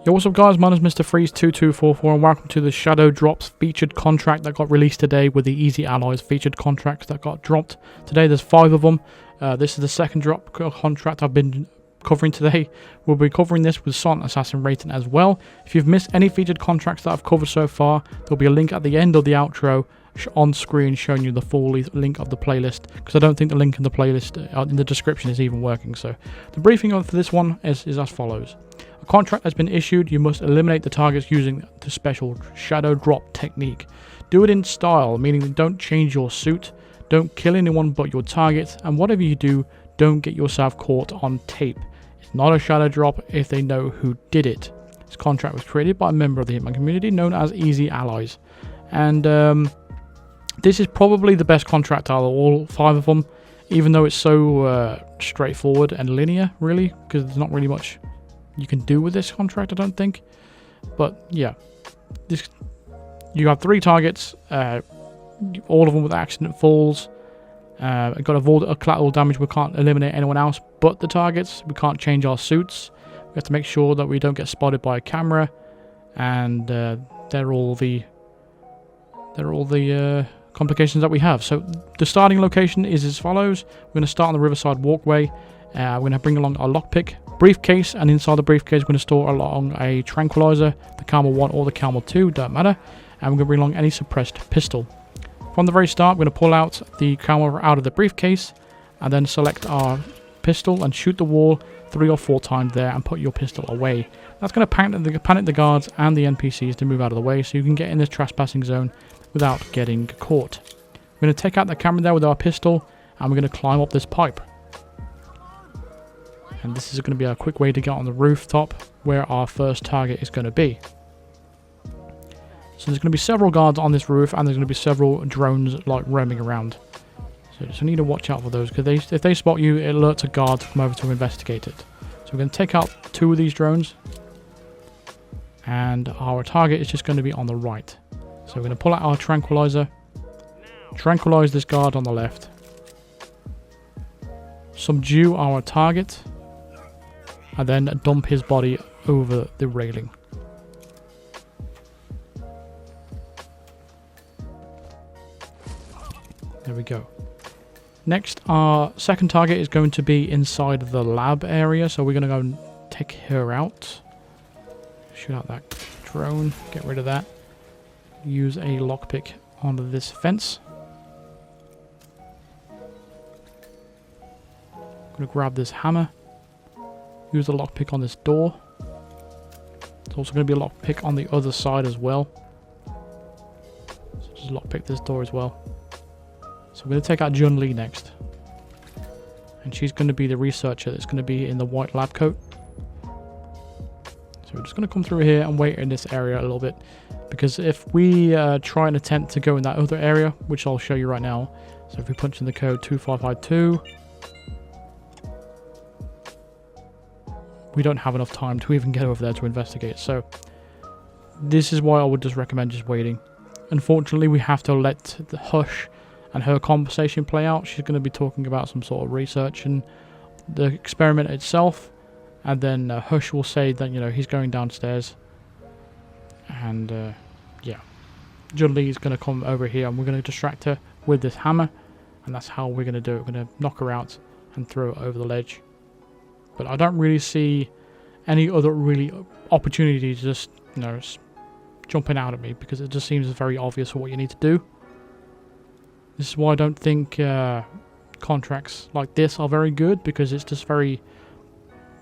Yo, what's up guys, my name is Mr. Freeze2244 and welcome to the Shadow Drops featured contract that got released today with the EasyAllies featured contracts that got dropped. Today there's 5 of them. This is the second drop contract I've been covering today. We'll be covering this with Silent Assassin rating as well. If you've missed any featured contracts that I've covered so far, there'll be a link at the end of the outro on screen showing you the full link of the playlist, because I don't think the link in the playlist in the description is even working. So the briefing for this one is as follows. A contract has been issued. You must eliminate the targets using the special shadow drop technique. Do it in style, meaning don't change your suit, don't kill anyone but your target, and whatever you do, don't get yourself caught on tape. It's not a shadow drop if they know who did it. This contract was created by a member of the Hitman community known as EasyAllies, and this is probably the best contract out of all 5 of them, even though it's so straightforward and linear, really, because there's not really much you can do with this contract, I don't think. But yeah, you have 3 targets, all of them with accident falls. Got to avoid a collateral damage. We can't eliminate anyone else but the targets. We can't change our suits. We have to make sure that we don't get spotted by a camera, and they're all the complications that we have. So the starting location is as follows. We're going to start on the Riverside Walkway. We're going to bring along our lockpick, briefcase, and inside the briefcase we're going to store along a tranquilizer, the Camel 1 or the Camel 2, don't matter, and we're going to bring along any suppressed pistol. From the very start, we're going to pull out the Camel out of the briefcase and then select our pistol and shoot the wall 3 or 4 times there and put your pistol away. That's going to panic the guards and the NPCs to move out of the way so you can get in this trespassing zone without getting caught. We're going to take out the camera there with our pistol and we're going to climb up this pipe. And this is going to be a quick way to get on the rooftop where our first target is going to be. So there's going to be several guards on this roof and there's going to be several drones like roaming around. So just need to watch out for those, because if they spot you, it alerts a guard to come over to investigate it. So we're going to take out 2 of these drones. And our target is just going to be on the right. So we're going to pull out our tranquilizer, tranquilize this guard on the left, subdue our target, and then dump his body over the railing. There we go. Next, our second target is going to be inside the lab area, so we're going to go and take her out. Shoot out that drone, get rid of that. Use a lockpick onto this fence. I'm going to grab this hammer. Use the lockpick on this door. There's also going to be a lockpick on the other side as well. So just lockpick this door as well. So we're going to take out Chongqing next. And she's going to be the researcher that's going to be in the white lab coat. So we're just going to come through here and wait in this area a little bit. Because if we try and attempt to go in that other area, which I'll show you right now. So if we punch in the code 2552... we don't have enough time to even get over there to investigate. So this is why I would just recommend just waiting. Unfortunately, we have to let the Hush and her conversation play out. She's going to be talking about some sort of research and the experiment itself. And then Hush will say that, you know, he's going downstairs. And yeah, Chongqing is going to come over here and we're going to distract her with this hammer. And that's how we're going to do it. We're going to knock her out and throw her over the ledge. But I don't really see any other really opportunity to just, you know, jumping out at me, because it just seems very obvious for what you need to do. This is why I don't think contracts like this are very good, because it's just very...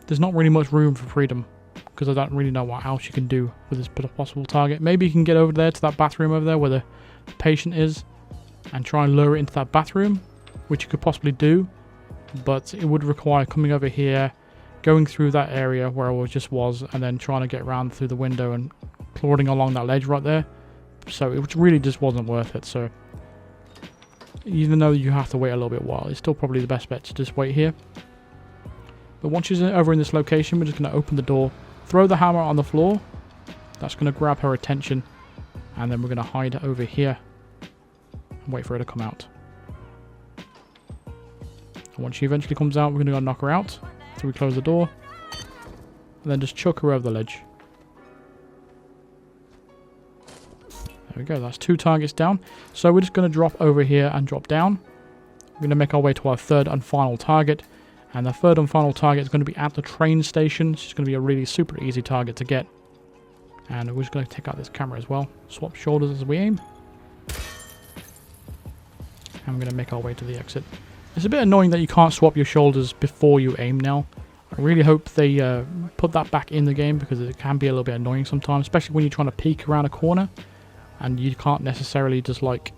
there's not really much room for freedom, because I don't really know what else you can do with this possible target. Maybe you can get over there to that bathroom over there where the patient is and try and lure it into that bathroom, which you could possibly do. But it would require coming over here, going through that area where I just was, and then trying to get around through the window and clawing along that ledge right there. So it really just wasn't worth it. So even though you have to wait a little bit while, it's still probably the best bet to just wait here. But once she's over in this location, we're just going to open the door, throw the hammer on the floor. That's going to grab her attention, and then we're going to hide over here and wait for her to come out. And once she eventually comes out, we're going to go knock her out. So we close the door, and then just chuck her over the ledge. There we go, that's 2 targets down. So we're just going to drop over here and drop down. We're going to make our way to our 3rd and final target. And the 3rd and final target is going to be at the train station. It's just going to be a really super easy target to get. And we're just going to take out this camera as well. Swap shoulders as we aim. And we're going to make our way to the exit. It's a bit annoying that you can't swap your shoulders before you aim now. I really hope they put that back in the game, because it can be a little bit annoying sometimes, especially when you're trying to peek around a corner and you can't necessarily just like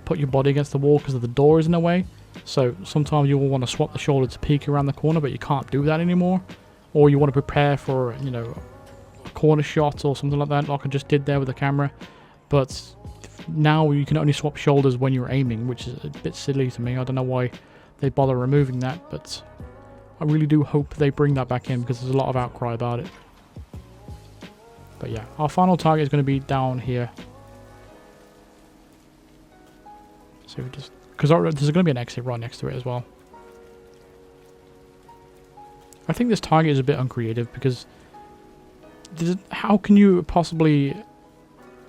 put your body against the wall because of the door is in the way. So sometimes you will want to swap the shoulder to peek around the corner, but you can't do that anymore. Or you want to prepare for, you know, a corner shot or something like that, like I just did there with the camera. But now you can only swap shoulders when you're aiming, which is a bit silly to me. I don't know why they bother removing that, but I really do hope they bring that back in, because there's a lot of outcry about it. But yeah, our final target is going to be down here. So we just, because there's going to be an exit right next to it as well. I think this target is a bit uncreative, because how can you possibly...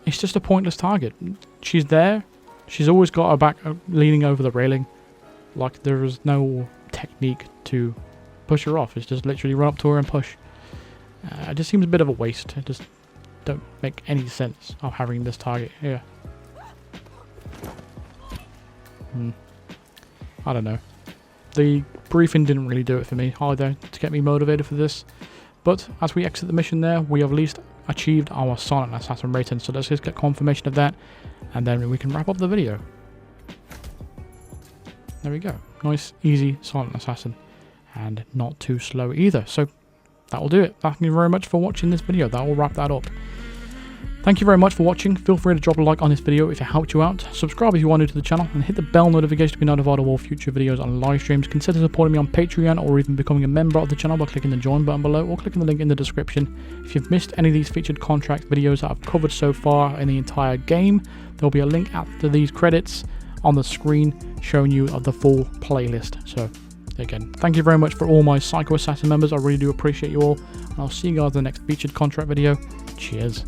It's just a pointless target. She's there. She's always got her back leaning over the railing. Like, there is no technique to push her off. It's just literally run up to her and push. It just seems a bit of a waste. It just don't make any sense of having this target here. I don't know. The briefing didn't really do it for me either to get me motivated for this. But as we exit the mission there, we have at least achieved our Silent Assassin rating. So let's just get confirmation of that, and then we can wrap up the video. There we go. Nice, easy Silent Assassin. And not too slow either. So that will do it. Thank you very much for watching this video. That will wrap that up. Thank you very much for watching. Feel free to drop a like on this video if it helped you out. Subscribe if you are new to the channel, and hit the bell notification to be notified of all future videos and live streams. Consider supporting me on Patreon, or even becoming a member of the channel by clicking the join button below, or clicking the link in the description. If you've missed any of these featured contract videos that I've covered so far in the entire game, there will be a link after these credits on the screen showing you the full playlist. So again, thank you very much for all my Psycho Assassin members. I really do appreciate you all, and I'll see you guys in the next featured contract video. Cheers.